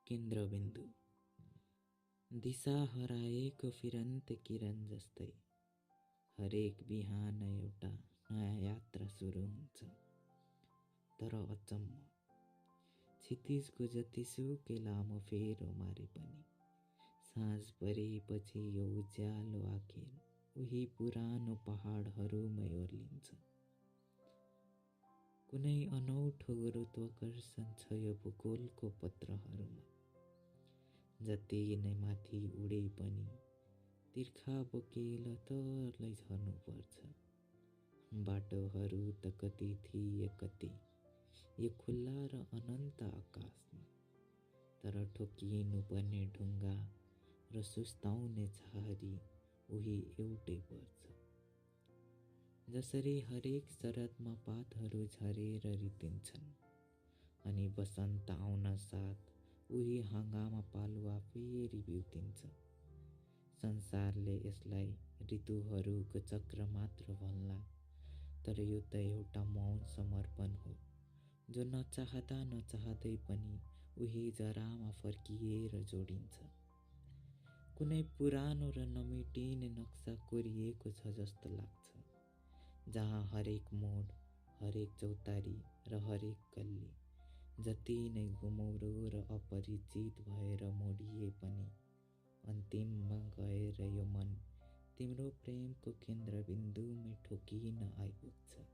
केन्द्रबिन्दु। दिशा हराएको फिरन्त किरण जस्तै हरेक बिहान एउटा नयाँ यात्रा सुरु हुन्छ। तर अचम्म, क्षितिजको जतिसुकै लामो फेरो मारे पनि साँझ परेपछि यो उज्यालो आखिर उही पुरानो पहाडहरूमै ओर्लिन्छ। कुनै अनौठो गुरुत्वाकर्षण छ यो भूगोलको पत्रहरूमा। जति नै माथि उडे पनि तिर्खा बोकेर तलै झर्नुपर्छ। बाटोहरू त कति थिए कति यो खुल्ला र अनन्त आकाशमा, तर ठोकिनु पर्ने ढुङ्गा र सुस्ताउने छहारी उही एउटै पर्छ। जसरी हरेक शरदमा पातहरू झरेर रित्तिन्छन् अनि बसन्त आउन साथ उही हाँगामा पालुवा फेरि बिउतिन्छ। संसारले यसलाई ऋतुहरूको चक्र मात्र भन्ला, तर यो त एउटा मौन समर्पण हो जो नचाहँदा नचाहँदै पनि उही जरामा फर्किएर जोडिन्छ। कुनै पुरानो र नमेटिने नक्सा कोरिएको छ जस्तो लाग्छ, जहाँ हरेक मोड, हरेक चौतारी र हरेक गल्ली जति नै घुमौरो र अपरिचित भएर मोडिए पनि अन्तिममा गएर यो मन तिम्रो प्रेमको केन्द्रबिन्दुमै ठोकिन आइपुग्छ।